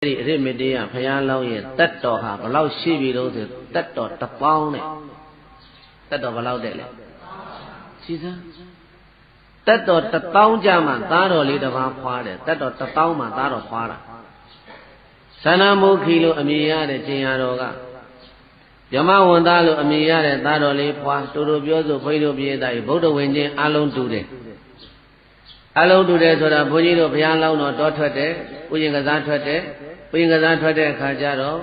ရစ်မတေးကဖျားလောင်းရဲ့တက်တော်ဟာဘလောက်ရှိပြီလို့ဆိုတက်တော်တစ်ပေါင်းနဲ့တက်တော်ဘလောက်တဲ့လဲရှိစမ်းတက်တော်တစ်ပေါင်းကြမှာသားတော်လေးတစ်ပါးဖွားတယ်တက်တော်တစ်ပေါင်းမှာသားတော်ဖွားတာသန္နမုခီလို့အမည်ရတဲ့ကျင်ရတော်ကယမဝန်သားလို့အမည်ရတဲ့သားတော်လေးဖွားတူတူပြောဆိုဘိတို့ပြေးသားဗုဒ္ဓဝင်ချင်းအလုံးတူတယ်အလုံးတူတယ်ဆိုတာဘုန်းကြီးတို့ဘုရားလောင်းတော်တောထွက်တယ်ဥယျာဉ်ကစားထွက်တယ်ဥယျာဉ်ကစားထွက်တဲ့အခါကျတော့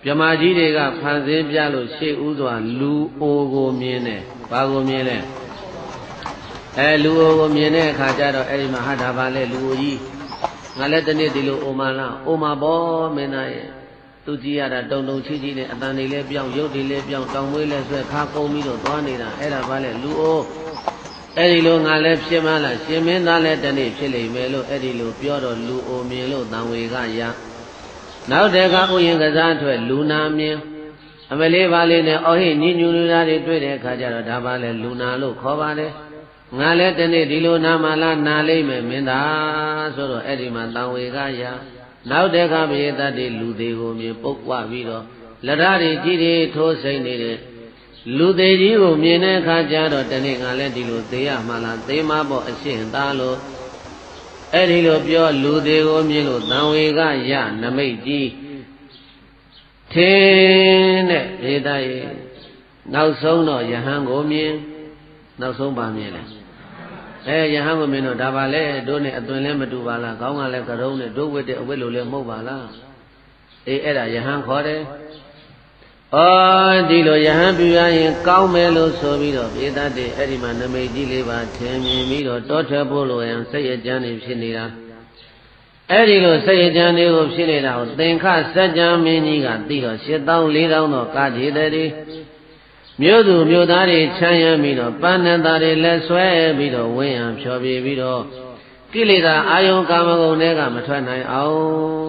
ဗြဟ္မာကြီးတွေကဖန်ဆင်းပြလို့ရှေ့ဥစွာလူအိုကိုမြင်တယ်ဘာကိုမြင်လဲလူအိုကိုမြင်တဲ့အခါကျတော့အဲ့ဒီမှာဟာဒါပါလေလူအိုကြီးငါလည်းတနေ့ဒီလိုအိုမာလားအိုမာဘောမင်းသားရဲ့သူကြည့်ရတာတုံတုံချီချီနဲ့အတန်တွေလည်းပြောင်းရုပ်တွေလည်းပြောင်းတောင်မွေးလည်းဆွဲခါကုန်းပြီးတော့သွားနေတာအဲ့ဒါပါလေလူအိုအဲ့ဒီလိုငါလည်းဖြစ်မလားရှင်မင်းသားလည်းတနေ့ဖြစ်လိမ့်မယ်လို့အဲ့ဒီလိုပြောတော့လူအိုမြင်လို့တန်ဝေကရနောက်တခါဥယျာဉ်ကစားထွက်လူနာမြင်အမလေးပါလေးနဲ့အော်ဟိညညူလူသားတွေတွေ့တဲ့အခါကျတော့ဒါပါလေလူနာလို့ခေါ်ပါတယ်ငါလည်းတနေ့ဒီလိုနာမလားနာလိမ့်မယ်မင်းသားဆိုတော့အဲ့ဒီမှာတန်ဝေကရနောက်တခါပြေတတ်တဲ့လူသေးကိုမြင်ပုတ်ဝပြီးတော့လက်ဓာတ်တွေကြီးတွေထိုးစိမ့်နေတဲ့လူသေးကြီးကိုမြင်တဲ့အခါကျတော့တနေ့ငါလည်းဒီလိုသေးရမှလားသေမပေါ့အရှင်းသားလို့အဲ့ဒီလိုပြောလူသေးကိုမြင်လို့တန်ဝေကရနမိတ်ကြီးထင်းတဲ့ဒေသရဲ့နောက်ဆုံးတော့ယဟန်ကိုမြင်နောက်ဆုံးပါမြင်တယ်ယဟန်ကိုမြင်တော့ဒါပါလေတို့နဲ့အသွင်လည်းမတူပါလားခေါင်းကလည်းကရုံးနဲ့တို့ဝတ်တဲ့အဝတ်လိုလည်းမဟုတ်ပါလားအဲ့ဒါယဟန်ခေါ်တယ်ဒီလိုယဟန်ပြရရင်ကောင်းမယ်လို့ဆိုပြီးတော့ပြေတတ်တဲ့အဲ့ဒီမှာနမိတ်ကြီးလေးပါထင်မြင်ပြီးတော့တောထွက်ဖို့လိုရင်စိတ်အကြမ်းနေဖြစ်နေတာအဲ့ဒီလိုစိတ်အကြမ်းတွေကိုဖြစ်နေတာကိုသင်္ခစัจ जा မင်းကြီးကသိတော့84,000တော့ကာထေတည်းမြို့သူမြို့သားတွေချမ်းရမ်းပြီးတော့ပန်းနန္တာတွေလက်ဆွဲပြီးတော့ဝင်းရံဖြော်ပြပြီးတော့ကိလေသာအာယုံကာမဂုဏ်တွေကမထွက်နိုင်အောင်